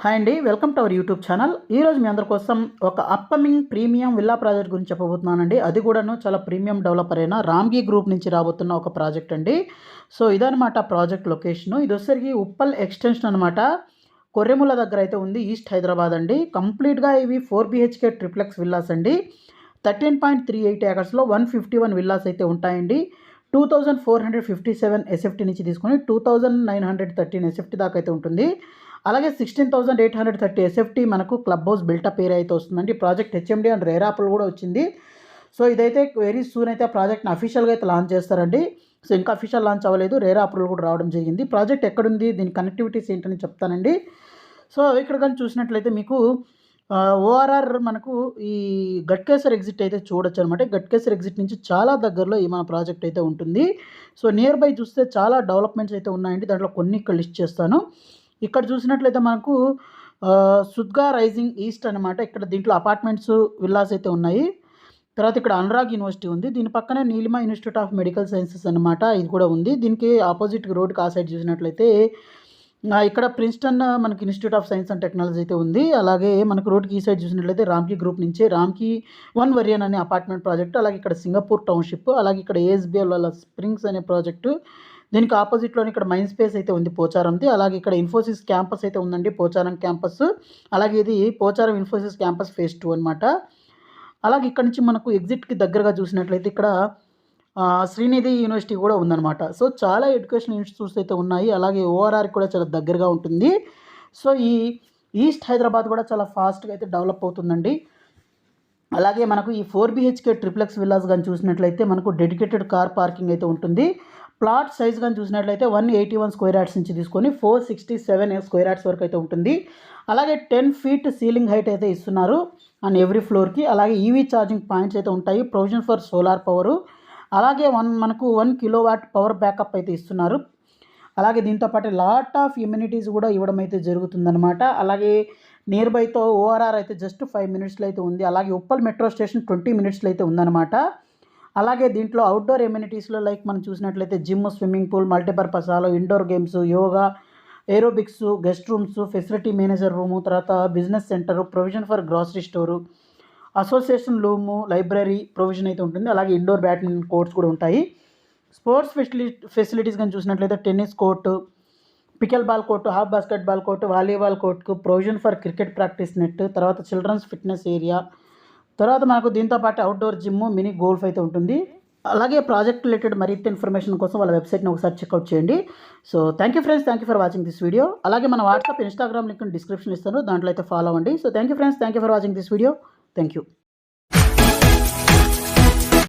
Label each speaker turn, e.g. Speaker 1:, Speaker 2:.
Speaker 1: Hi అండి, welcome to our YouTube channel. ఈరోజు మీ అందరి కోసం ఒక అప్కమింగ్ ప్రీమియం విల్లా ప్రాజెక్ట్ గురించి చెప్పబోతున్నానండి. అది కూడాను చాలా ప్రీమియం డెవలపర్ అయిన రామ్గీ గ్రూప్ నుంచి రాబోతున్న ఒక ప్రాజెక్ట్ అండి. సో ఇదనమాట ప్రాజెక్ట్ లొకేషను. ఇది వచ్చేసరికి ఉప్పల్ ఎక్స్టెన్షన్ అనమాట. కొర్రెముల దగ్గర అయితే ఉంది, ఈస్ట్ హైదరాబాద్ అండి. కంప్లీట్గా ఇవి 4 BHK ట్రిప్లెక్స్ విల్లాస్ అండి. 13.38 ఏకర్స్లో 151 విల్లాస్ అయితే ఉంటాయండి. 2457 ఎస్ఎఫ్టీ నుంచి తీసుకొని 2913 ఎస్ఎఫ్టీ దాకా అయితే ఉంటుంది. అలాగే 16,830 ఎస్ఎఫ్టీ మనకు క్లబ్ హౌస్ బిల్టప్ ఏరియా అయితే వస్తుందండి. Project HMD and RERA approval కూడా వచ్చింది. సో ఇదైతే వెరీ సూన్ అయితే ఆ ప్రాజెక్ట్ని అఫీషియల్గా అయితే లాంచ్ చేస్తారండి. సో ఇంకా అఫీషియల్ లాంచ్ అవ్వలేదు, రేరా అప్రూవల్ కూడా రావడం జరిగింది. ప్రాజెక్ట్ ఎక్కడుంది, దీని కనెక్టివిటీస్ ఏంటని చెప్తానండి. సో ఇక్కడ కానీ చూసినట్లయితే మీకు ఓఆర్ఆర్ మనకు ఈ గట్కేసర్ ఎగ్జిట్ అయితే చూడొచ్చు అనమాట. గట్కేసర్ ఎగ్జిట్ నుంచి చాలా దగ్గరలో ఈ మన ప్రాజెక్ట్ అయితే ఉంటుంది. సో నియర్ బై చూస్తే చాలా డెవలప్మెంట్స్ అయితే ఉన్నాయండి. దాంట్లో కొన్ని ఇక్కడ లిస్ట్ చేస్తాను. ఇక్కడ చూసినట్లయితే మనకు సుద్గా రైజింగ్ ఈస్ట్ అనమాట. ఇక్కడ దీంట్లో అపార్ట్మెంట్స్ విల్లాస్ అయితే ఉన్నాయి. తర్వాత ఇక్కడ అనురాగ్ యూనివర్సిటీ ఉంది. దీని పక్కనే Neelima institute of medical sciences అనమాట, ఇది కూడా ఉంది. దీనికి ఆపోజిట్ రోడ్కి ఆ సైడ్ చూసినట్లయితే ఇక్కడ ప్రిన్స్టన్ మనకి institute of science and technology అయితే ఉంది. అలాగే మనకు రోడ్కి ఈ సైడ్ చూసినట్లయితే రామ్కీ గ్రూప్ నుంచి రామ్కీ 1 వరియన్ అనే అపార్ట్మెంట్ ప్రాజెక్టు, అలాగే ఇక్కడ సింగపూర్ టౌన్షిప్, అలాగే ఇక్కడ ఏఎస్బిఎల్ వాళ్ళ స్ప్రింగ్స్ అనే ప్రాజెక్టు. దీనికి ఆపోజిట్లోని ఇక్కడ మైండ్ స్పేస్ అయితే ఉంది పోచారంది. అలాగే ఇక్కడ ఇన్ఫోసిస్ క్యాంపస్ అయితే ఉందండి, పోచారం క్యాంపస్. అలాగే ఇది పోచారం ఇన్ఫోసిస్ క్యాంపస్ ఫేజ్ 2 అనమాట. అలాగే ఇక్కడ నుంచి మనకు ఎగ్జిట్కి దగ్గరగా చూసినట్లయితే ఇక్కడ శ్రీనిధి యూనివర్సిటీ కూడా ఉందన్నమాట. సో చాలా ఎడ్యుకేషనల్ ఇన్స్టిట్యూట్స్ అయితే ఉన్నాయి. అలాగే ఓఆర్ఆర్ కూడా చాలా దగ్గరగా ఉంటుంది. సో ఈ ఈస్ట్ హైదరాబాద్ కూడా చాలా ఫాస్ట్గా అయితే డెవలప్ అవుతుందండి. అలాగే మనకు ఈ 4 BHK ట్రిప్లెక్స్ విల్లాస్ కానీ చూసినట్లయితే మనకు డెడికేటెడ్ కార్ పార్కింగ్ అయితే ఉంటుంది. ప్లాట్ సైజ్ కానీ చూసినట్లయితే 181 స్క్వేర్ యార్డ్స్ నుంచి తీసుకొని 467 స్క్వేర్ యార్డ్స్ వరకు అయితే ఉంటుంది. అలాగే 10 feet సీలింగ్ హైట్ అయితే ఇస్తున్నారు అండ్ ఎవ్రీ ఫ్లోర్కి. అలాగే ఈవీ ఛార్జింగ్ పాయింట్స్ అయితే ఉంటాయి, ప్రొవిజన్ ఫర్ సోలార్ పవరు. అలాగే మనకు 1 kilowatt పవర్ బ్యాకప్ అయితే ఇస్తున్నారు. అలాగే దీంతోపాటు లాట్ ఆఫ్ ఇమ్యూనిటీస్ కూడా ఇవ్వడం అయితే జరుగుతుందన్నమాట. అలాగే నియర్ బైతో ఓఆర్ఆర్ అయితే జస్ట్ 5 minutesలో అయితే ఉంది. అలాగే ఉప్పల్ మెట్రో స్టేషన్ 20 minutesలో అయితే ఉందన్నమాట. అలాగే దీంట్లో అవుట్డోర్ ఎమ్యూనిటీస్లో లైక్ మనం చూసినట్లయితే gym, swimming pool, multipurpose hall, indoor games, yoga, aerobics, guest rooms, facility manager room, తర్వాత business centre, provision for grocery store, association room, library provision అయితే ఉంటుంది. అలాగే ఇండోర్ బ్యాడ్మింటన్ కోర్ట్స్ కూడా ఉంటాయి. స్పోర్ట్స్ ఫెసిలిటీస్ కానీ చూసినట్లయితే tennis court, pickleball court, half basketball court, volleyball కోర్టుకు provision for cricket practice net, తర్వాత చిల్డ్రన్స్ ఫిట్నెస్ ఏరియా, తర్వాత మనకు దీంతోపాటు అవుట్డోర్ జిమ్, మినీ గోల్ఫ్ అయితే ఉంటుంది. అలాగే ప్రాజెక్ట్ రిలేటెడ్ మరింత ఇన్ఫర్మేషన్ కోసం వాళ్ళ వెబ్సైట్ని ఒకసారి చెక్అవుట్ చేయండి. So thank you friends, thank you for watching this video. అలాగే మన వాట్సాప్, ఇన్స్టాగ్రామ్ లింక్ డిస్క్రిప్షన్ ఇస్తాను, దాంట్లో అయితే ఫాలో అవ్వండి. So thank you friends, thank you for watching this video. Thank you.